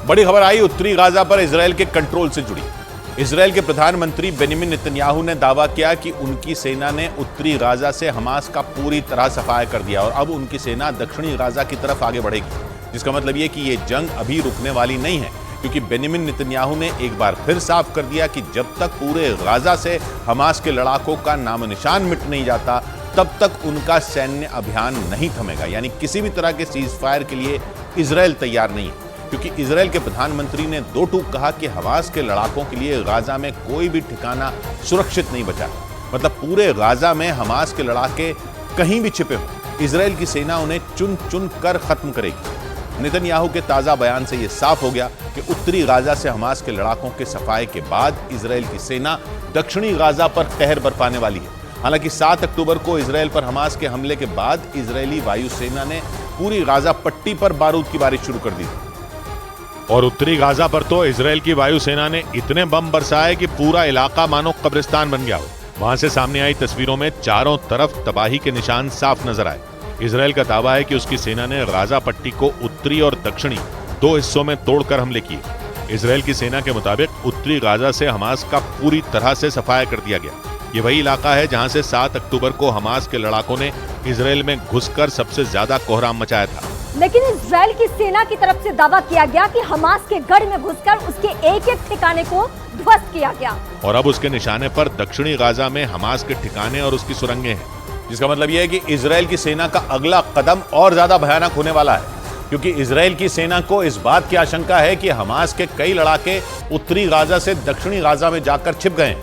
बड़ी खबर आई उत्तरी गाजा पर इजरायल के कंट्रोल से जुड़ी। इजरायल के प्रधानमंत्री बेंजामिन नेतन्याहू ने दावा किया कि उनकी सेना ने उत्तरी गाजा से हमास का पूरी तरह सफाया कर दिया और अब उनकी सेना दक्षिणी गाजा की तरफ आगे बढ़ेगी, जिसका मतलब यह कि यह जंग अभी रुकने वाली नहीं है, क्योंकि बेंजामिन नेतन्याहू ने एक बार फिर साफ कर दिया कि जब तक पूरे गाजा से हमास के लड़ाकों का नाम निशान मिट नहीं जाता तब तक उनका सैन्य अभियान नहीं थमेगा। यानी किसी भी तरह के सीज फायर के लिए इजरायल तैयार नहीं है, क्योंकि इजरायल के प्रधानमंत्री ने दो टूक कहा कि हमास के लड़ाकों के लिए गाजा में कोई भी ठिकाना सुरक्षित नहीं बचा। मतलब पूरे गाजा में हमास के लड़ाके कहीं भी छिपे हो, इजरायल की सेना उन्हें चुन चुन कर खत्म करेगी। नेतन्याहू के ताजा बयान से यह साफ हो गया कि उत्तरी गाजा से हमास के लड़ाकों के सफाए के बाद इजरायल की सेना दक्षिणी गाजा पर कहर बरपाने वाली है। हालांकि 7 अक्टूबर को इजरायल पर हमास के हमले के बाद इजरायली वायुसेना ने पूरी गाजा पट्टी पर बारूद की बारिश शुरू कर दी थी और उत्तरी गाजा पर तो इजरायल की वायुसेना ने इतने बम बरसाए कि पूरा इलाका मानो कब्रिस्तान बन गया हो। वहां से सामने आई तस्वीरों में चारों तरफ तबाही के निशान साफ नजर आए। इजरायल का दावा है कि उसकी सेना ने गाजा पट्टी को उत्तरी और दक्षिणी 2 हिस्सों में तोड़कर हमले किए। इजरायल की सेना के मुताबिक उत्तरी गाजा से हमास का पूरी तरह से सफाया कर दिया गया। ये वही इलाका है जहां से 7 अक्टूबर को हमास के लड़ाकों ने इजरायल में घुसकर सबसे ज्यादा कोहराम मचाया था। लेकिन इजरायल की सेना की तरफ से दावा किया गया कि हमास के गढ़ में घुसकर उसके एक एक ठिकाने को ध्वस्त किया गया और अब उसके निशाने पर दक्षिणी गाजा में हमास के ठिकाने और उसकी सुरंगें हैं। जिसका मतलब यह है कि इजरायल की सेना का अगला कदम और ज्यादा भयानक होने वाला है, क्योंकि इजरायल की सेना को इस बात की आशंका है कि हमास के कई लड़ाके उत्तरी गाजा से दक्षिणी गाजा में जाकर छिप गए,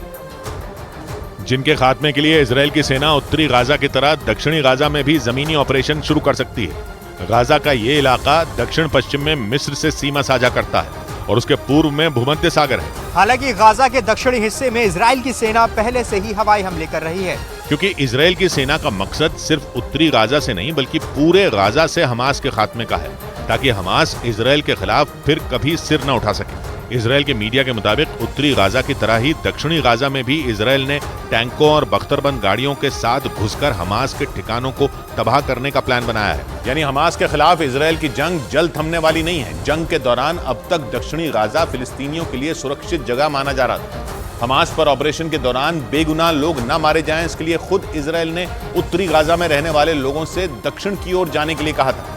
जिनके खात्मे के लिए इजरायल की सेना उत्तरी गाजा की तरह दक्षिणी गाजा में भी जमीनी ऑपरेशन शुरू कर सकती है। गाजा का ये इलाका दक्षिण पश्चिम में मिस्र से सीमा साझा करता है और उसके पूर्व में भूमध्य सागर है। हालांकि गाजा के दक्षिणी हिस्से में इजरायल की सेना पहले से ही हवाई हमले कर रही है, क्योंकि इजरायल की सेना का मकसद सिर्फ उत्तरी गाजा से नहीं बल्कि पूरे गाजा से हमास के खात्मे का है, ताकि हमास इजरायल के खिलाफ फिर कभी सिर न उठा सके। इजरायल के मीडिया के मुताबिक उत्तरी गाजा की तरह ही दक्षिणी गाजा में भी इजरायल ने टैंकों और बख्तरबंद गाड़ियों के साथ घुसकर हमास के ठिकानों को तबाह करने का प्लान बनाया है। यानी हमास के खिलाफ इजरायल की जंग जल्द थमने वाली नहीं है। जंग के दौरान अब तक दक्षिणी गाजा फिलिस्तीनियों के लिए सुरक्षित जगह माना जा रहा था। हमास पर ऑपरेशन के दौरान बेगुनाह लोग न मारे जाएं, इसके लिए खुद इजरायल ने उत्तरी गाजा में रहने वाले लोगों से दक्षिण की ओर जाने के लिए कहा था।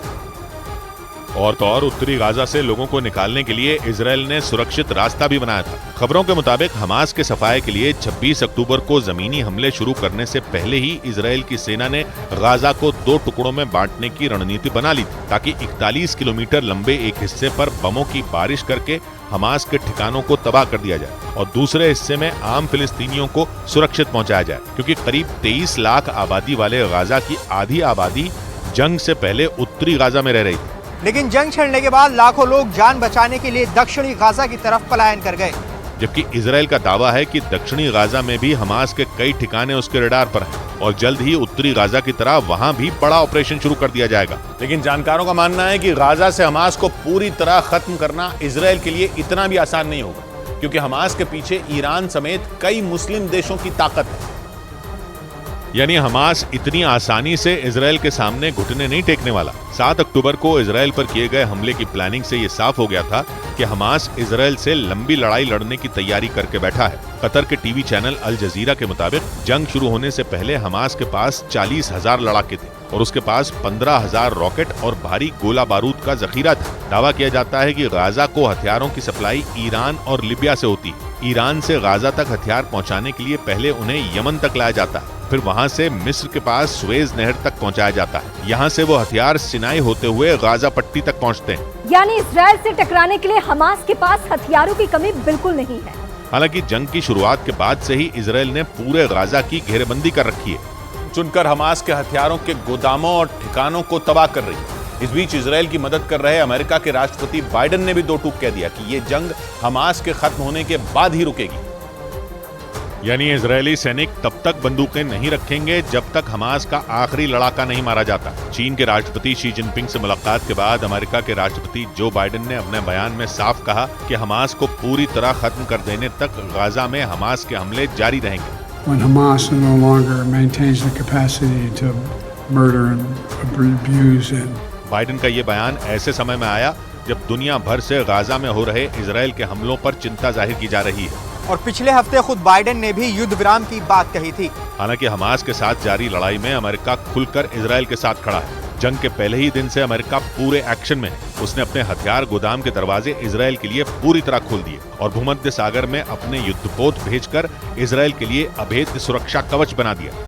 और तो और उत्तरी गाजा से लोगों को निकालने के लिए इजरायल ने सुरक्षित रास्ता भी बनाया था। खबरों के मुताबिक हमास के सफाए के लिए 26 अक्टूबर को जमीनी हमले शुरू करने से पहले ही इजरायल की सेना ने गाजा को 2 टुकड़ों में बांटने की रणनीति बना ली थी, ताकि 41 किलोमीटर लंबे एक हिस्से पर बमों की बारिश करके हमास के ठिकानों को तबाह कर दिया जाए और दूसरे हिस्से में आम फिलिस्तीनियों को सुरक्षित पहुंचाया जाए, क्योंकि करीब 23 लाख आबादी वाले गाजा की आधी आबादी जंग से पहले उत्तरी गाजा में रह रही थी। लेकिन जंग छिड़ने के बाद लाखों लोग जान बचाने के लिए दक्षिणी गाजा की तरफ पलायन कर गए, जबकि इजरायल का दावा है कि दक्षिणी गाजा में भी हमास के कई ठिकाने उसके रडार पर हैं और जल्द ही उत्तरी गाजा की तरह वहां भी बड़ा ऑपरेशन शुरू कर दिया जाएगा। लेकिन जानकारों का मानना है कि गाजा से हमास को पूरी तरह खत्म करना इजरायल के लिए इतना भी आसान नहीं होगा, क्योंकि हमास के पीछे ईरान समेत कई मुस्लिम देशों की ताकत है। यानी हमास इतनी आसानी से इजरायल के सामने घुटने नहीं टेकने वाला। 7 अक्टूबर को इजरायल पर किए गए हमले की प्लानिंग से ये साफ हो गया था कि हमास इजरायल से लंबी लड़ाई लड़ने की तैयारी करके बैठा है। कतर के टीवी चैनल अल जजीरा के मुताबिक जंग शुरू होने से पहले हमास के पास 40,000 लड़ाके थे और उसके पास 15,000 रॉकेट और भारी गोला बारूद का जखीरा था। दावा किया जाता है कि गाजा को हथियारों की सप्लाई ईरान और लिबिया से होती है। ईरान से गाजा तक हथियार पहुंचाने के लिए पहले उन्हें यमन तक लाया जाता है, फिर वहां से मिस्र के पास सुएज नहर तक पहुंचाया जाता है। यहां से वो हथियार सिनाई होते हुए गाजा पट्टी तक पहुंचते हैं। यानी इजरायल से टकराने के लिए हमास के पास हथियारों की कमी बिल्कुल नहीं है। हालांकि जंग की शुरुआत के बाद से ही इजरायल ने पूरे गाजा की घेरेबंदी कर रखी है, चुनकर हमास के हथियारों के गोदामों और ठिकानों को तबाह कर रही है। इस बीच इजरायल की मदद कर रहे अमेरिका के राष्ट्रपति बाइडेन ने भी दो टूक कह दिया कि ये जंग हमास के खत्म होने के बाद ही रुकेगी। यानी इजरायली सैनिक तब तक बंदूकें नहीं रखेंगे जब तक हमास का आखिरी लड़ाका नहीं मारा जाता। चीन के राष्ट्रपति शी जिनपिंग से मुलाकात के बाद अमेरिका के राष्ट्रपति जो बाइडेन ने अपने बयान में साफ कहा कि हमास को पूरी तरह खत्म कर देने तक गाजा में हमास के हमले जारी रहेंगे। When Hamas no longer maintains the capacity to murder and abuse and Biden का ये बयान ऐसे समय में आया जब दुनिया भर से गाजा में हो रहे इजराइल के हमलों पर चिंता जाहिर की जा रही है। और पिछले हफ्ते खुद बाइडेन ने भी युद्ध विराम की बात कही थी। हालांकि हमास के साथ जारी लड़ाई में अमेरिका खुलकर इजराइल के साथ खड़ा है। जंग के पहले ही दिन से अमेरिका पूरे एक्शन में है। उसने अपने हथियार गोदाम के दरवाजे इजराइल के लिए पूरी तरह खोल दिए और भूमध्य सागर में अपने युद्धपोत भेजकर इजराइल के लिए अभेद्य सुरक्षा कवच बना दिया।